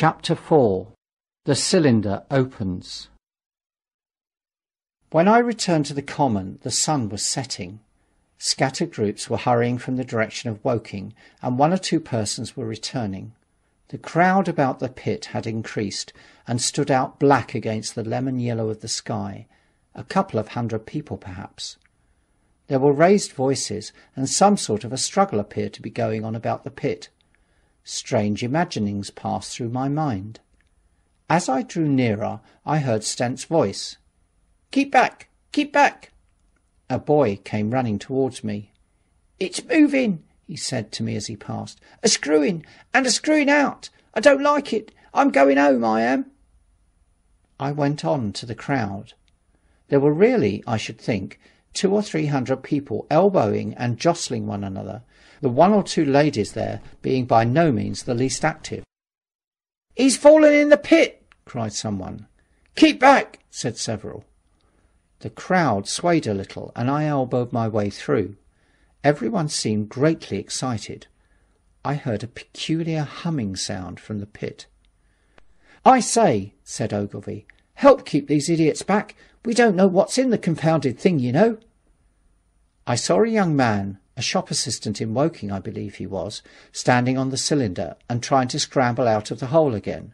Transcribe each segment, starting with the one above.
Chapter 4. The cylinder opens. When I returned to the common, the sun was setting. Scattered groups were hurrying from the direction of Woking, and one or two persons were returning. The crowd about the pit had increased, and stood out black against the lemon yellow of the sky, a couple of 100 people perhaps. There were raised voices, and some sort of a struggle appeared to be going on about the pit. Strange imaginings passed through my mind. As I drew nearer, I heard Stent's voice. "Keep back! Keep back!" A boy came running towards me. "It's moving," he said to me as he passed. "A screwing, and a screwing out. I don't like it. I'm going home, I am." I went on to the crowd. There were really, I should think, 200 or 300 people elbowing and jostling one another, the one or two ladies there being by no means the least active. "He's fallen in the pit!" cried someone. "Keep back!" said several. The crowd swayed a little, and I elbowed my way through. Everyone seemed greatly excited. I heard a peculiar humming sound from the pit. "I say," said Ogilvy, "help keep these idiots back. We don't know what's in the confounded thing, you know." I saw a young man, a shop assistant in Woking, I believe he was, standing on the cylinder and trying to scramble out of the hole again.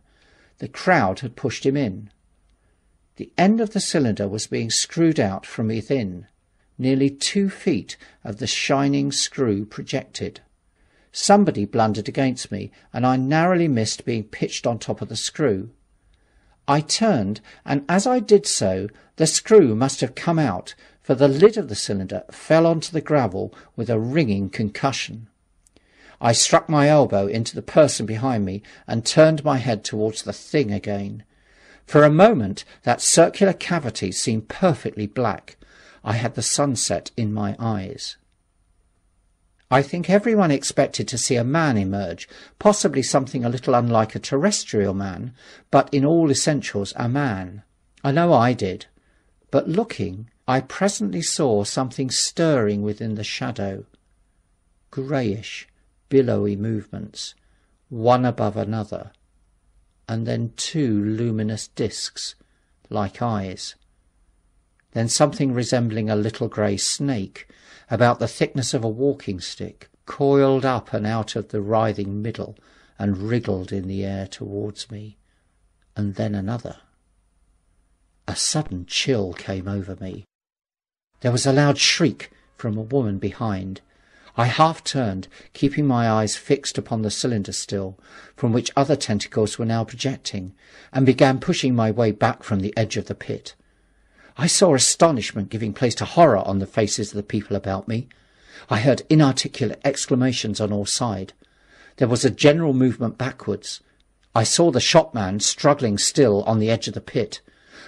The crowd had pushed him in. The end of the cylinder was being screwed out from within. Nearly 2 feet of the shining screw projected. Somebody blundered against me, and I narrowly missed being pitched on top of the screw. I turned, and as I did so, the screw must have come out, for the lid of the cylinder fell onto the gravel with a ringing concussion. I struck my elbow into the person behind me and turned my head towards the thing again. For a moment that circular cavity seemed perfectly black. I had the sunset in my eyes. I think everyone expected to see a man emerge, possibly something a little unlike a terrestrial man, but in all essentials a man. I know I did. But looking, I presently saw something stirring within the shadow. Greyish, billowy movements, one above another, and then 2 luminous discs, like eyes. Then something resembling a little grey snake, about the thickness of a walking stick, coiled up and out of the writhing middle, and wriggled in the air towards me. And then another. A sudden chill came over me. There was a loud shriek from a woman behind. I half turned, keeping my eyes fixed upon the cylinder still, from which other tentacles were now projecting, and began pushing my way back from the edge of the pit. I saw astonishment giving place to horror on the faces of the people about me. I heard inarticulate exclamations on all sides. There was a general movement backwards. I saw the shopman struggling still on the edge of the pit.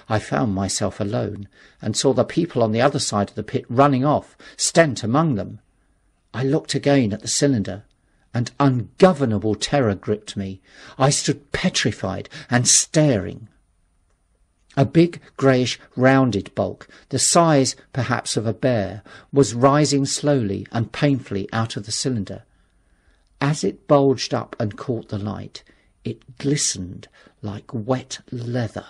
I found myself alone, and saw the people on the other side of the pit running off, Stent among them. I looked again at the cylinder, and ungovernable terror gripped me. I stood petrified and staring. A big, greyish, rounded bulk, the size, perhaps, of a bear, was rising slowly and painfully out of the cylinder. As it bulged up and caught the light, it glistened like wet leather.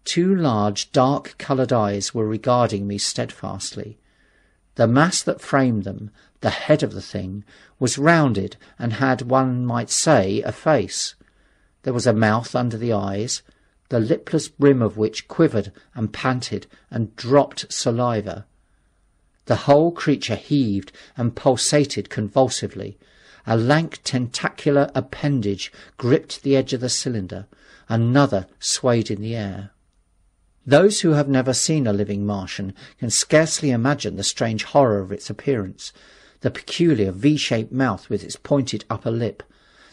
2 large, dark-coloured eyes were regarding me steadfastly. The mass that framed them, the head of the thing, was rounded and had, one might say, a face. There was a mouth under the eyes, the lipless brim of which quivered and panted and dropped saliva. The whole creature heaved and pulsated convulsively. A lank tentacular appendage gripped the edge of the cylinder. Another swayed in the air. Those who have never seen a living Martian can scarcely imagine the strange horror of its appearance, the peculiar V-shaped mouth with its pointed upper lip,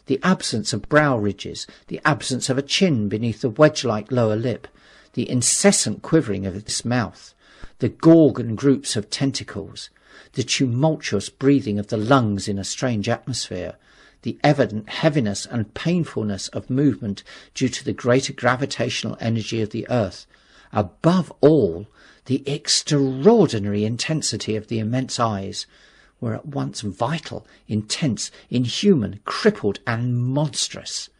the absence of brow ridges, the absence of a chin beneath the wedge-like lower lip, the incessant quivering of its mouth, the Gorgon groups of tentacles, the tumultuous breathing of the lungs in a strange atmosphere, the evident heaviness and painfulness of movement due to the greater gravitational energy of the earth. Above all, the extraordinary intensity of the immense eyes were at once vital, intense, inhuman, crippled, and monstrous.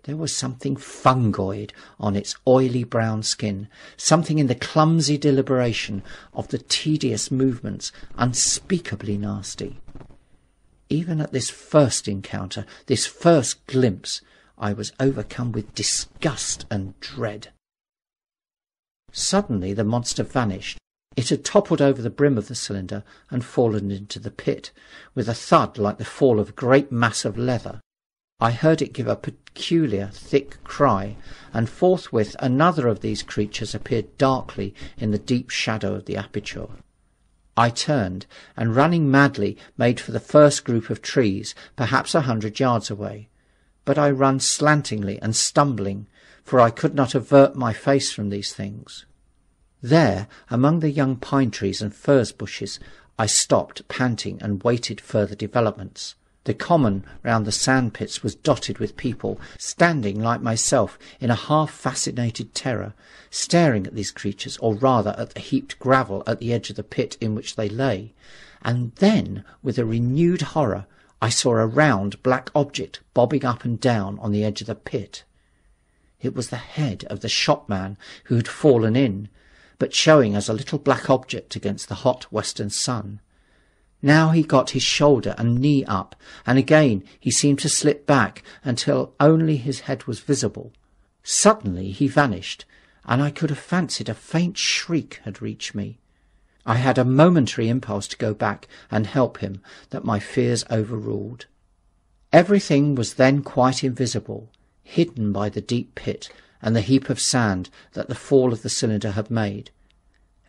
There was something fungoid on its oily brown skin, something in the clumsy deliberation of the tedious movements unspeakably nasty. Even at this first encounter, this first glimpse, I was overcome with disgust and dread. Suddenly the monster vanished. It had toppled over the brim of the cylinder and fallen into the pit, with a thud like the fall of a great mass of leather. I heard it give a peculiar, thick cry, and forthwith another of these creatures appeared darkly in the deep shadow of the aperture. I turned, and running madly, made for the first group of trees, perhaps 100 yards away. But I ran slantingly and stumbling, for I could not avert my face from these things. There, among the young pine trees and furze bushes, I stopped, panting, and waited further developments. The common round the sand-pits was dotted with people, standing like myself in a half-fascinated terror, staring at these creatures, or rather at the heaped gravel at the edge of the pit in which they lay. And then, with a renewed horror, I saw a round black object bobbing up and down on the edge of the pit. It was the head of the shopman who had fallen in, but showing as a little black object against the hot western sun. Now he got his shoulder and knee up, and again he seemed to slip back until only his head was visible. Suddenly he vanished, and I could have fancied a faint shriek had reached me. I had a momentary impulse to go back and help him that my fears overruled. Everything was then quite invisible, hidden by the deep pit and the heap of sand that the fall of the cylinder had made.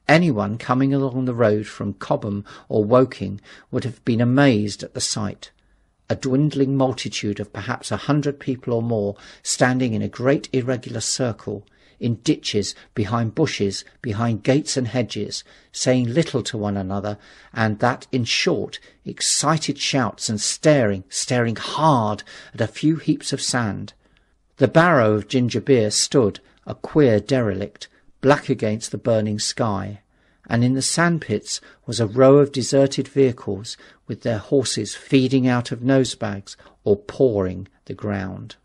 Anyone coming along the road from Cobham or Woking would have been amazed at the sight. A dwindling multitude of perhaps 100 people or more, standing in a great irregular circle, in ditches, behind bushes, behind gates and hedges, saying little to one another, and that, in short, excited shouts, and staring hard at a few heaps of sand. The barrow of ginger beer stood, a queer derelict, black against the burning sky, and in the sandpits was a row of deserted vehicles with their horses feeding out of nosebags or pawing the ground.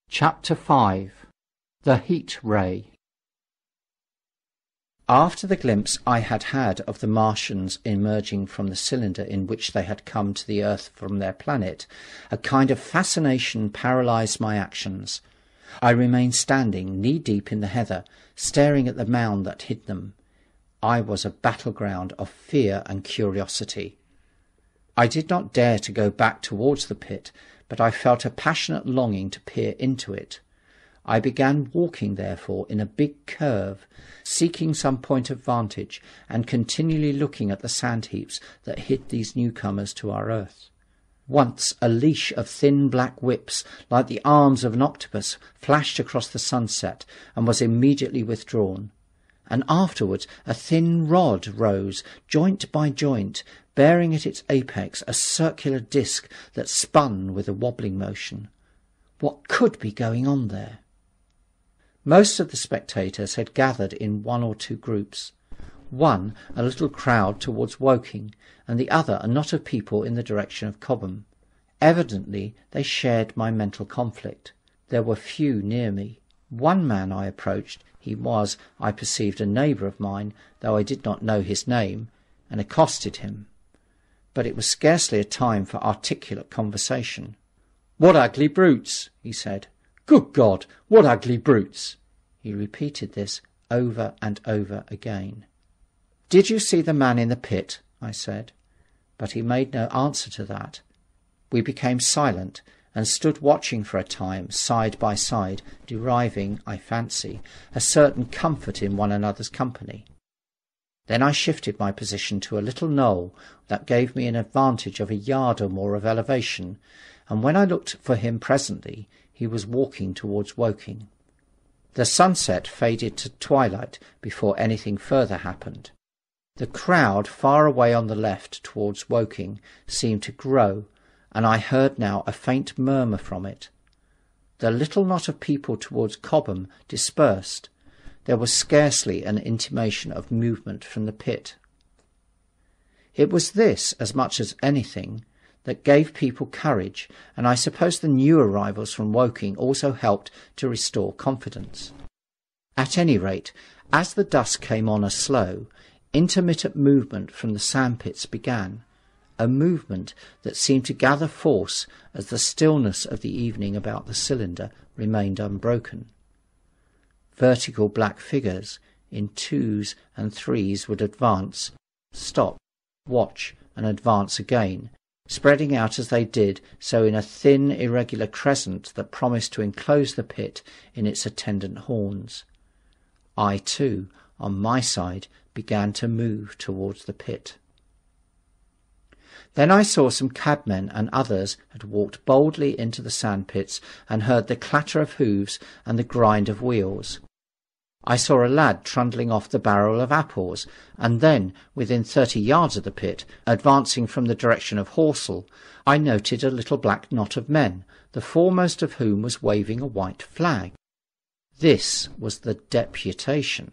Chapter 5. The Heatray. After the glimpse I had had of the Martians emerging from the cylinder in which they had come to the earth from their planet, a kind of fascination paralysed my actions. I remained standing knee-deep in the heather, staring at the mound that hid them. I was a battleground of fear and curiosity. I did not dare to go back towards the pit, but I felt a passionate longing to peer into it. I began walking, therefore, in a big curve, seeking some point of vantage, and continually looking at the sand-heaps that hid these newcomers to our earth. Once a leash of thin black whips, like the arms of an octopus, flashed across the sunset, and was immediately withdrawn. And afterwards a thin rod rose, joint by joint, bearing at its apex a circular disc that spun with a wobbling motion. What could be going on there? Most of the spectators had gathered in 1 or 2 groups. One, a little crowd towards Woking, and the other a knot of people in the direction of Cobham. Evidently they shared my mental conflict. There were few near me. One man I approached. He was, I perceived, a neighbour of mine, though I did not know his name, and accosted him. But it was scarcely a time for articulate conversation. "What ugly brutes!" he said. "Good God, what ugly brutes!" He repeated this over and over again. "Did you see the man in the pit?" I said. But he made no answer to that. We became silent, and stood watching for a time, side by side, deriving, I fancy, a certain comfort in one another's company. Then I shifted my position to a little knoll that gave me an advantage of 1 yard or more of elevation, and when I looked for him presently, he was walking towards Woking. The sunset faded to twilight before anything further happened. The crowd far away on the left towards Woking seemed to grow, and I heard now a faint murmur from it. The little knot of people towards Cobham dispersed. There was scarcely an intimation of movement from the pit. It was this, as much as anything, that gave people courage, and I suppose the new arrivals from Woking also helped to restore confidence. At any rate, as the dusk came on a slow, intermittent movement from the sandpits began, a movement that seemed to gather force as the stillness of the evening about the cylinder remained unbroken. Vertical black figures in 2s and 3s would advance, stop, watch, and advance again, spreading out as they did so in a thin, irregular crescent that promised to enclose the pit in its attendant horns. I, too, on my side, began to move towards the pit. Then I saw some cabmen and others had walked boldly into the sandpits and heard the clatter of hoofs and the grind of wheels. I saw a lad trundling off the barrel of apples, and then, within 30 yards of the pit, advancing from the direction of Horsell, I noted a little black knot of men, the foremost of whom was waving a white flag. This was the deputation.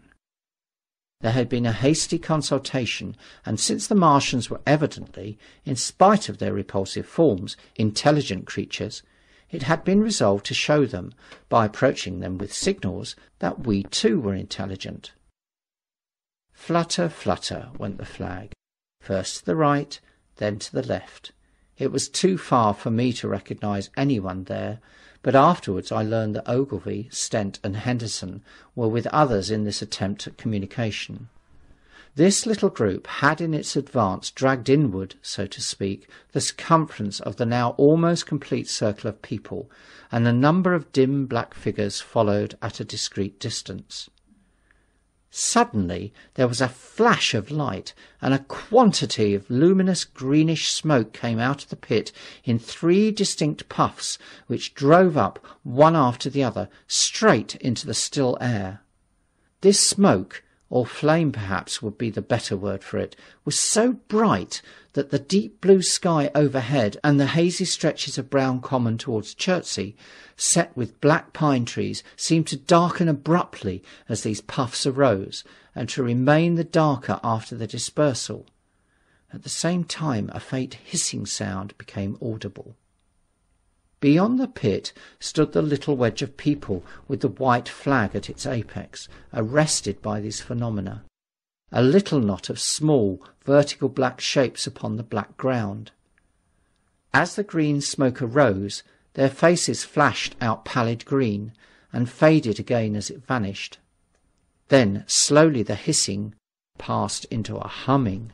There had been a hasty consultation, and since the Martians were evidently, in spite of their repulsive forms, intelligent creatures, it had been resolved to show them, by approaching them with signals, that we too were intelligent. Flutter, flutter went the flag, first to the right, then to the left. It was too far for me to recognise anyone there, but afterwards I learned that Ogilvy, Stent and Henderson were with others in this attempt at communication. This little group had in its advance dragged inward, so to speak, the circumference of the now almost complete circle of people, and a number of dim black figures followed at a discreet distance. Suddenly there was a flash of light, and a quantity of luminous greenish smoke came out of the pit in 3 distinct puffs, which drove up, one after the other, straight into the still air. This smoke, or flame perhaps would be the better word for it, was so bright that the deep blue sky overhead and the hazy stretches of brown common towards Chertsey, set with black pine trees, seemed to darken abruptly as these puffs arose, and to remain the darker after the dispersal. At the same time a faint hissing sound became audible. Beyond the pit stood the little wedge of people with the white flag at its apex, arrested by these phenomena, a little knot of small, vertical black shapes upon the black ground. As the green smoke arose, their faces flashed out pallid green, and faded again as it vanished. Then slowly the hissing passed into a humming,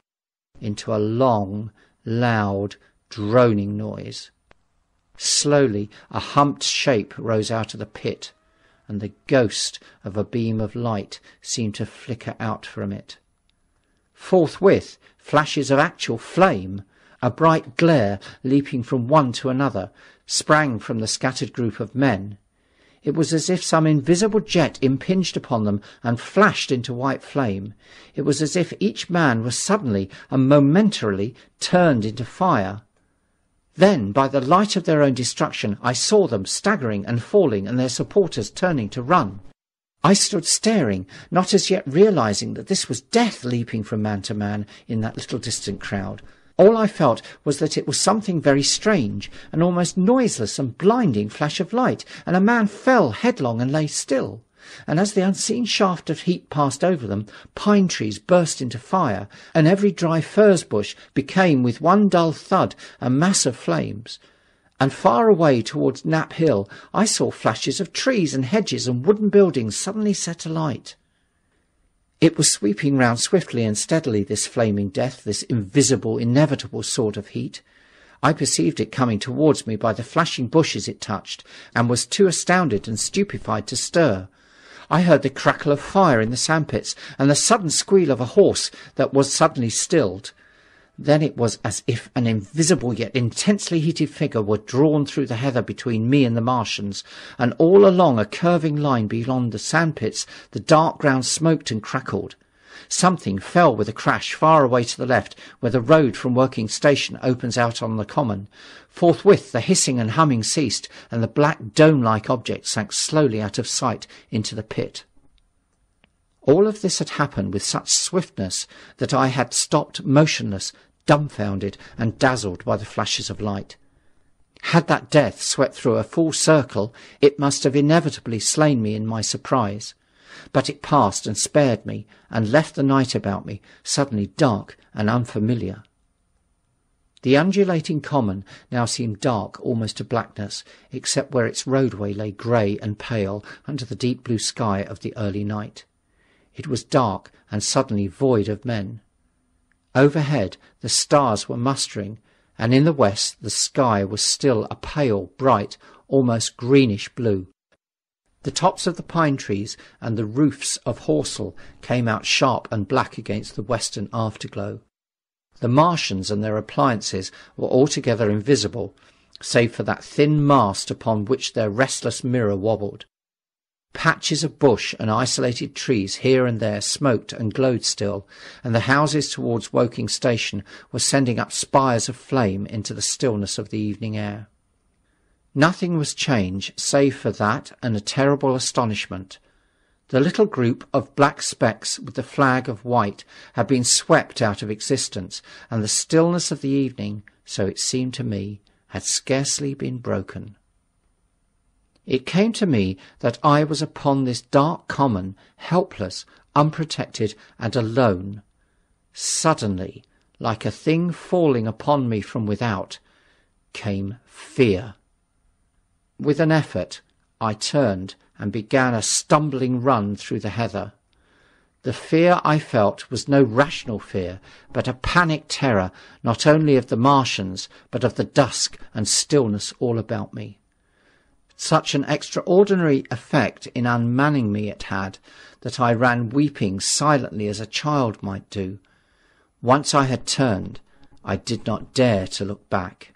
into a long, loud, droning noise. Slowly a humped shape rose out of the pit, and the ghost of a beam of light seemed to flicker out from it. Forthwith flashes of actual flame, a bright glare leaping from one to another, sprang from the scattered group of men. It was as if some invisible jet impinged upon them and flashed into white flame. It was as if each man was suddenly and momentarily turned into fire. Then, by the light of their own destruction, I saw them staggering and falling, and their supporters turning to run. I stood staring, not as yet realizing that this was death leaping from man to man in that little distant crowd. All I felt was that it was something very strange, an almost noiseless and blinding flash of light, and a man fell headlong and lay still. And as the unseen shaft of heat passed over them, pine trees burst into fire, and every dry furze bush became with one dull thud a mass of flames. And far away towards Knapp Hill I saw flashes of trees and hedges and wooden buildings suddenly set alight. It was sweeping round swiftly and steadily, this flaming death, this invisible, inevitable sword of heat. I perceived it coming towards me by the flashing bushes it touched, and was too astounded and stupefied to stir. I heard the crackle of fire in the sandpits, and the sudden squeal of a horse that was suddenly stilled. Then it was as if an invisible yet intensely heated figure were drawn through the heather between me and the Martians, and all along a curving line beyond the sandpits the dark ground smoked and crackled. Something fell with a crash far away to the left, where the road from Woking Station opens out on the common. Forthwith the hissing and humming ceased, and the black dome-like object sank slowly out of sight into the pit. All of this had happened with such swiftness that I had stopped motionless, dumbfounded and dazzled by the flashes of light. Had that death swept through a full circle, it must have inevitably slain me in my surprise. But it passed and spared me, and left the night about me suddenly dark and unfamiliar. The undulating common now seemed dark almost to blackness, except where its roadway lay grey and pale under the deep blue sky of the early night. It was dark and suddenly void of men. Overhead the stars were mustering, and in the west the sky was still a pale, bright, almost greenish blue. The tops of the pine trees and the roofs of Horsell came out sharp and black against the western afterglow. The Martians and their appliances were altogether invisible, save for that thin mast upon which their restless mirror wobbled. Patches of bush and isolated trees here and there smoked and glowed still, and the houses towards Woking station were sending up spires of flame into the stillness of the evening air. Nothing was changed save for that and a terrible astonishment. The little group of black specks with the flag of white had been swept out of existence, and the stillness of the evening, so it seemed to me, had scarcely been broken. It came to me that I was upon this dark common, helpless, unprotected, and alone. Suddenly, like a thing falling upon me from without, came fear. With an effort, I turned and began a stumbling run through the heather. The fear I felt was no rational fear, but a panic terror not only of the Martians, but of the dusk and stillness all about me. Such an extraordinary effect in unmanning me it had, that I ran weeping silently as a child might do. Once I had turned, I did not dare to look back.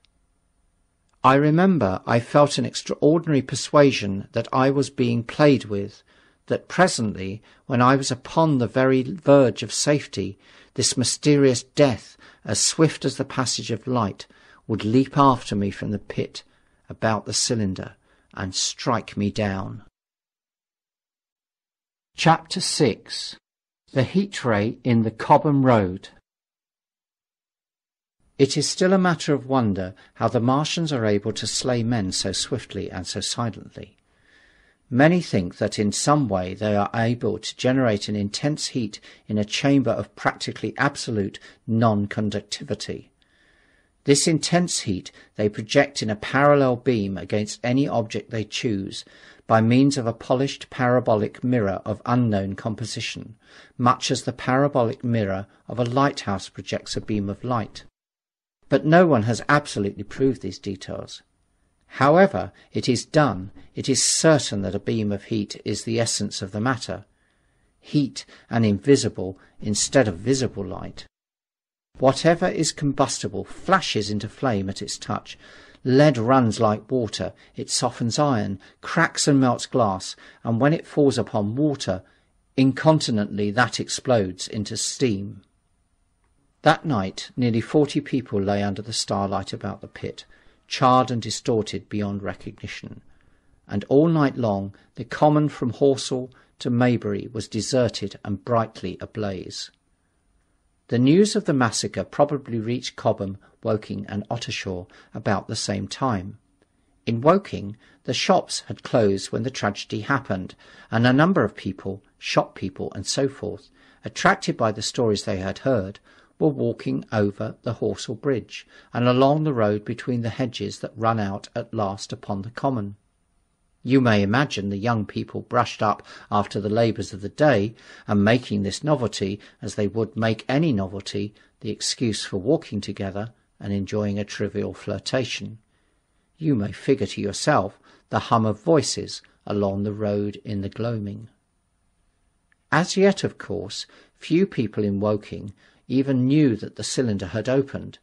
I remember I felt an extraordinary persuasion that I was being played with, that presently, when I was upon the very verge of safety, this mysterious death, as swift as the passage of light, would leap after me from the pit about the cylinder and strike me down. Chapter 6. The Heatray in the Cobham Road. It is still a matter of wonder how the Martians are able to slay men so swiftly and so silently. Many think that in some way they are able to generate an intense heat in a chamber of practically absolute non-conductivity. This intense heat they project in a parallel beam against any object they choose, by means of a polished parabolic mirror of unknown composition, much as the parabolic mirror of a lighthouse projects a beam of light. But no one has absolutely proved these details. However it is done, it is certain that a beam of heat is the essence of the matter. Heat and invisible instead of visible light. Whatever is combustible flashes into flame at its touch. Lead runs like water, it softens iron, cracks and melts glass, and when it falls upon water, incontinently that explodes into steam. That night nearly 40 people lay under the starlight about the pit, charred and distorted beyond recognition, and all night long the common from Horsell to Maybury was deserted and brightly ablaze. The news of the massacre probably reached Cobham, Woking and Ottershaw about the same time. In Woking, the shops had closed when the tragedy happened, and a number of people, shop people and so forth, attracted by the stories they had heard, were walking over the Horsell Bridge and along the road between the hedges that run out at last upon the common. You may imagine the young people brushed up after the labours of the day, and making this novelty, as they would make any novelty, the excuse for walking together and enjoying a trivial flirtation. You may figure to yourself the hum of voices along the road in the gloaming. As yet, of course, few people in Woking even knew that the cylinder had opened,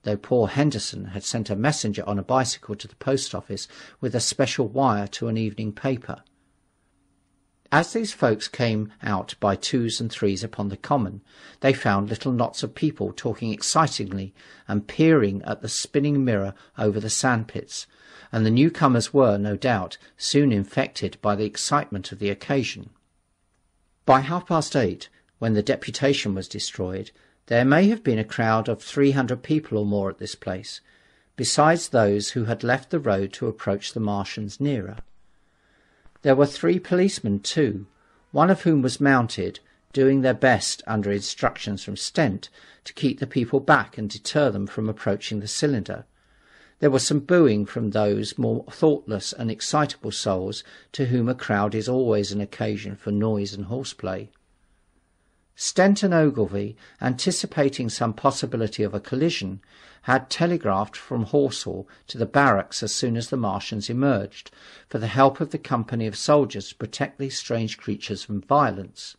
though poor Henderson had sent a messenger on a bicycle to the post office with a special wire to an evening paper. As these folks came out by twos and threes upon the common, they found little knots of people talking excitingly and peering at the spinning mirror over the sandpits, and the newcomers were, no doubt, soon infected by the excitement of the occasion. By 8:30, when the deputation was destroyed, There may have been a crowd of 300 people or more at this place, besides those who had left the road to approach the Martians nearer. There were 3 policemen too, one of whom was mounted, doing their best under instructions from Stent to keep the people back and deter them from approaching the cylinder. There was some booing from those more thoughtless and excitable souls to whom a crowd is always an occasion for noise and horseplay. Stent and Ogilvy, anticipating some possibility of a collision, had telegraphed from Horsehall to the barracks as soon as the Martians emerged, for the help of the company of soldiers to protect these strange creatures from violence.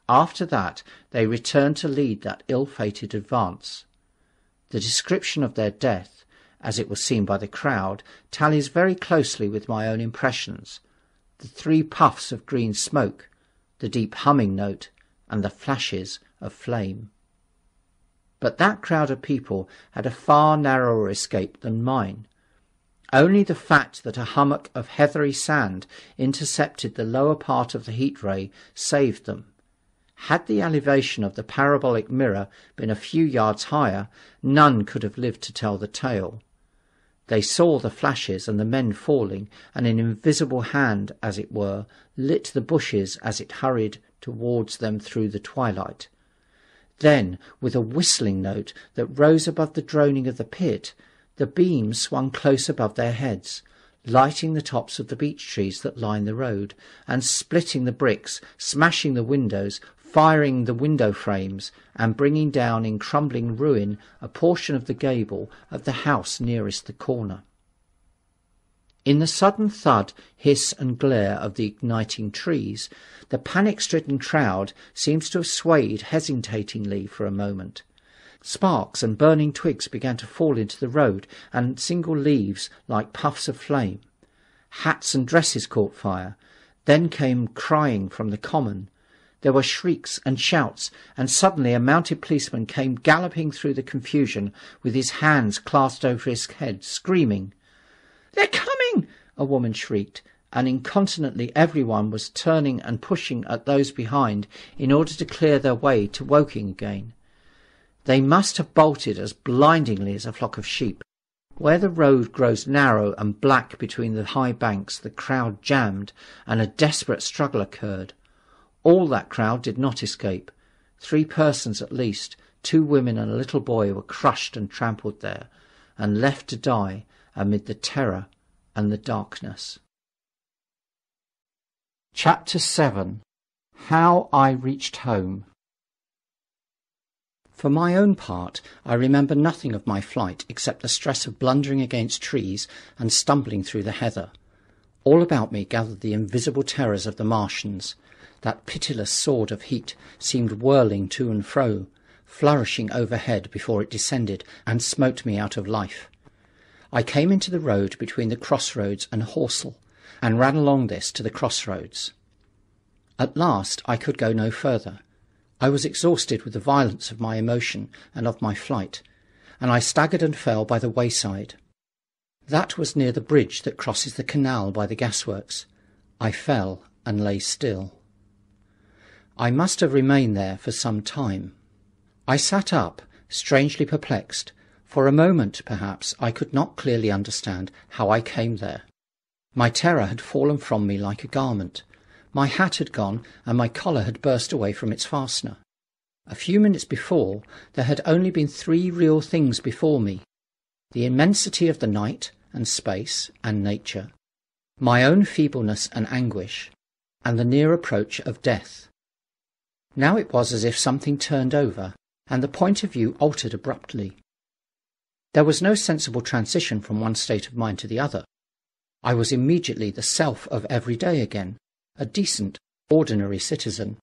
After that they returned to lead that ill-fated advance. The description of their death, as it was seen by the crowd, tallies very closely with my own impressions. The 3 puffs of green smoke, the deep humming note, and the flashes of flame. But that crowd of people had a far narrower escape than mine. Only the fact that a hummock of heathery sand intercepted the lower part of the Heatray saved them. Had the elevation of the parabolic mirror been a few yards higher, none could have lived to tell the tale. They saw the flashes and the men falling, and an invisible hand, as it were, lit the bushes as it hurried towards them through the twilight. Then, with a whistling note that rose above the droning of the pit, the beams swung close above their heads, lighting the tops of the beech trees that line the road, and splitting the bricks, smashing the windows, firing the window frames, and bringing down in crumbling ruin a portion of the gable of the house nearest the corner. In the sudden thud, hiss and glare of the igniting trees, the panic-stricken crowd seems to have swayed hesitatingly for a moment. Sparks and burning twigs began to fall into the road, and single leaves like puffs of flame. Hats and dresses caught fire. Then came crying from the common. There were shrieks and shouts, and suddenly a mounted policeman came galloping through the confusion with his hands clasped over his head, screaming. "They're coming!" a woman shrieked, and incontinently everyone was turning and pushing at those behind in order to clear their way to Woking again. They must have bolted as blindingly as a flock of sheep. Where the road grows narrow and black between the high banks, the crowd jammed, and a desperate struggle occurred. All that crowd did not escape. 3 persons at least, 2 women and a little boy, were crushed and trampled there, and left to die amid the terror and the darkness. Chapter 7. How I Reached Home. For my own part, I remember nothing of my flight except the stress of blundering against trees and stumbling through the heather. All about me gathered the invisible terrors of the Martians. That pitiless sword of heat seemed whirling to and fro, flourishing overhead before it descended and smote me out of life. I came into the road between the crossroads and Horsehall, and ran along this to the crossroads. At last I could go no further. I was exhausted with the violence of my emotion and of my flight, and I staggered and fell by the wayside. That was near the bridge that crosses the canal by the gasworks. I fell and lay still. I must have remained there for some time. I sat up, strangely perplexed. For a moment, perhaps, I could not clearly understand how I came there. My terror had fallen from me like a garment. My hat had gone, and my collar had burst away from its fastener. A few minutes before, there had only been 3 real things before me: the immensity of the night and space and nature, my own feebleness and anguish, and the near approach of death. Now it was as if something turned over, and the point of view altered abruptly. There was no sensible transition from one state of mind to the other. I was immediately the self of every day again, a decent, ordinary citizen.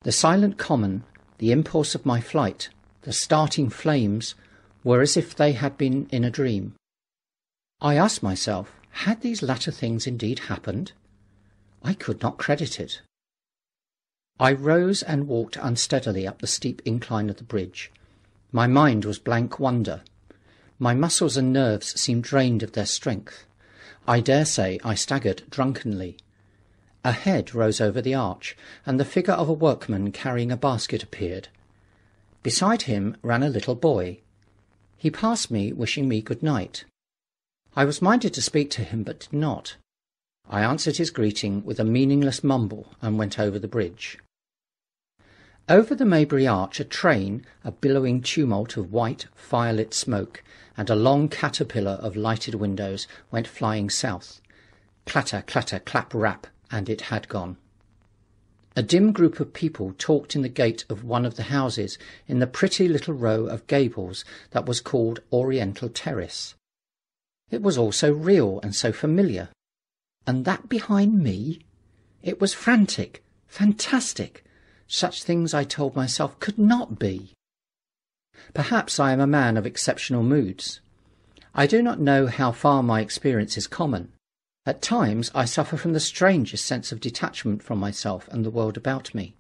The silent common, the impulse of my flight, the starting flames, were as if they had been in a dream. I asked myself, had these latter things indeed happened? I could not credit it. I rose and walked unsteadily up the steep incline of the bridge. My mind was blank wonder. My muscles and nerves seemed drained of their strength. I dare say I staggered drunkenly. A head rose over the arch, and the figure of a workman carrying a basket appeared. Beside him ran a little boy. He passed me, wishing me good night. I was minded to speak to him, but did not. I answered his greeting with a meaningless mumble and went over the bridge. Over the Maybury Arch a train, a billowing tumult of white, firelit smoke, and a long caterpillar of lighted windows went flying south. Clatter, clatter, clap, rap, and it had gone. A dim group of people talked in the gate of one of the houses in the pretty little row of gables that was called Oriental Terrace. It was all so real and so familiar. And that behind me? It was frantic, fantastic. Such things, I told myself, could not be. Perhaps I am a man of exceptional moods. I do not know how far my experience is common. At times I suffer from the strangest sense of detachment from myself and the world about me.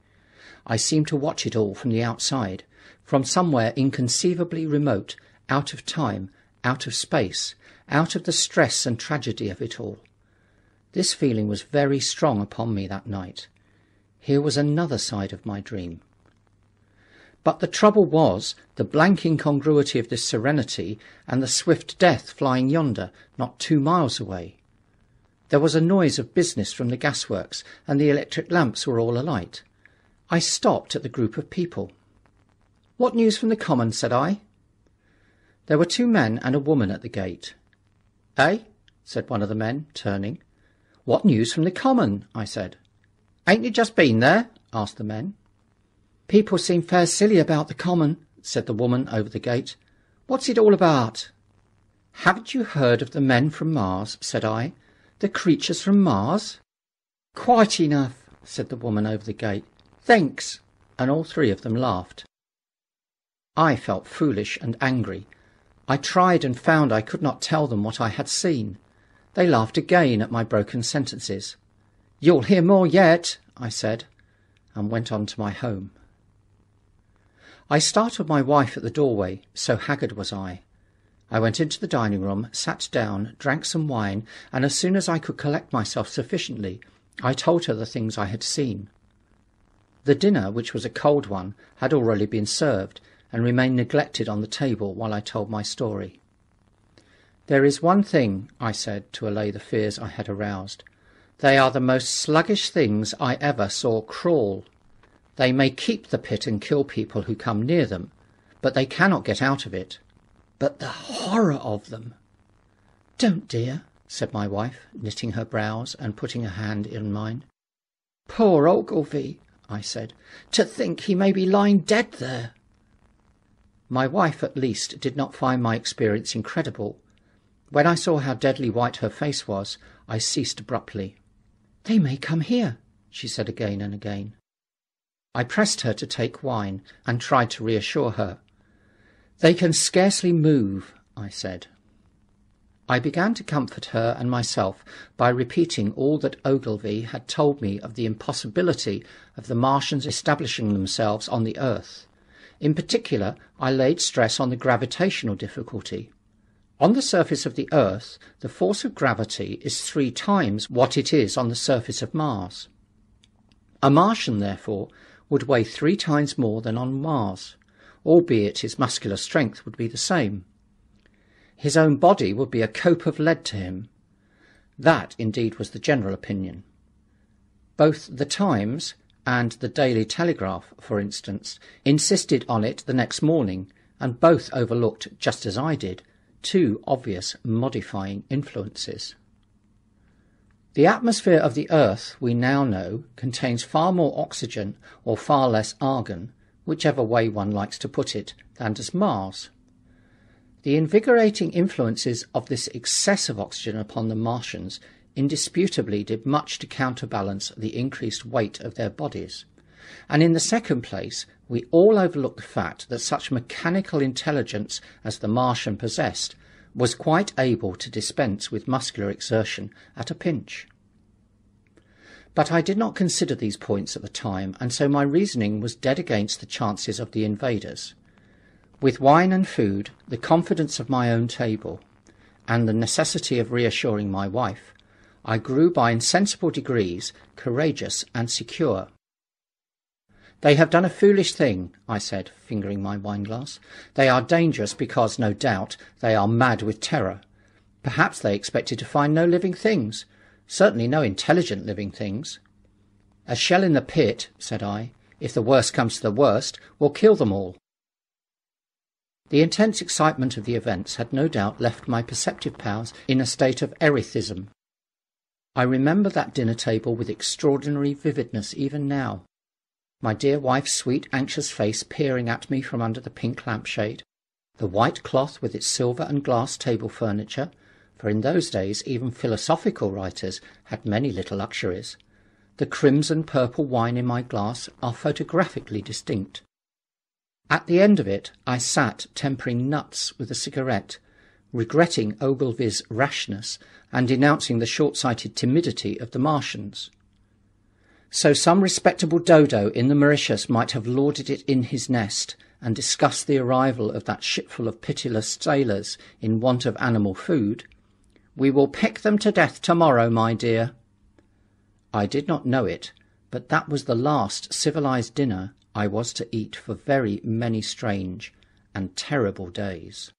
I seem to watch it all from the outside, from somewhere inconceivably remote, out of time, out of space, out of the stress and tragedy of it all. This feeling was very strong upon me that night. Here was another side of my dream. But the trouble was the blank incongruity of this serenity and the swift death flying yonder, not 2 miles away. There was a noise of business from the gasworks, and the electric lamps were all alight. I stopped at the group of people. "What news from the common?" said I. There were 2 men and a woman at the gate. "Eh?" said one of the men, turning. "What news from the common?" I said. "Ain't you just been there?" asked the men. "People seem fair silly about the common," said the woman over the gate. "What's it all about?" "Haven't you heard of the men from Mars?" said I. "The creatures from Mars?" "Quite enough," said the woman over the gate. "Thanks," and all 3 of them laughed. I felt foolish and angry. I tried and found I could not tell them what I had seen. They laughed again at my broken sentences. "You'll hear more yet," I said, and went on to my home. I startled my wife at the doorway, so haggard was I. I went into the dining room, sat down, drank some wine, and as soon as I could collect myself sufficiently, I told her the things I had seen. The dinner, which was a cold one, had already been served, and remained neglected on the table while I told my story. "There is one thing," I said, to allay the fears I had aroused. "They are the most sluggish things I ever saw crawl. They may keep the pit and kill people who come near them, but they cannot get out of it. But the horror of them!" "Don't, dear," said my wife, knitting her brows and putting a hand in mine. "Poor Ogilvy," I said. "To think he may be lying dead there." My wife, at least, did not find my experience incredible. When I saw how deadly white her face was, I ceased abruptly. "They may come here," she said again and again. I pressed her to take wine, and tried to reassure her. "They can scarcely move," I said. I began to comfort her and myself by repeating all that Ogilvy had told me of the impossibility of the Martians establishing themselves on the earth. In particular, I laid stress on the gravitational difficulty. On the surface of the earth, the force of gravity is 3 times what it is on the surface of Mars. A Martian, therefore, would weigh 3 times more than on Mars, albeit his muscular strength would be the same. His own body would be a cope of lead to him. That, indeed, was the general opinion. Both the Times and the Daily Telegraph, for instance, insisted on it the next morning, and both overlooked, just as I did, 2 obvious modifying influences. The atmosphere of the earth, we now know, contains far more oxygen or far less argon, whichever way one likes to put it, than does Mars. The invigorating influences of this excess of oxygen upon the Martians indisputably did much to counterbalance the increased weight of their bodies. And in the second place, we all overlook the fact that such mechanical intelligence as the Martian possessed was quite able to dispense with muscular exertion at a pinch. But I did not consider these points at the time, and so my reasoning was dead against the chances of the invaders. With wine and food, the confidence of my own table, and the necessity of reassuring my wife, I grew by insensible degrees courageous and secure. They have done a foolish thing, I said, fingering my wineglass. They are dangerous because, no doubt, they are mad with terror. Perhaps they expected to find no living things, certainly no intelligent living things. A shell in the pit, said I, if the worst comes to the worst, will kill them all. The intense excitement of the events had no doubt left my perceptive powers in a state of erethism. I remember that dinner table with extraordinary vividness even now. My dear wife's sweet, anxious face peering at me from under the pink lampshade, the white cloth with its silver and glass table furniture, for in those days even philosophical writers had many little luxuries. The crimson purple wine in my glass are photographically distinct. At the end of it I sat tempering nuts with a cigarette, regretting Ogilvy's rashness and denouncing the short-sighted timidity of the Martians. So some respectable dodo in the Mauritius might have lauded it in his nest and discussed the arrival of that shipful of pitiless sailors in want of animal food. We will peck them to death tomorrow, my dear. I did not know it, but that was the last civilized dinner I was to eat for very many strange and terrible days.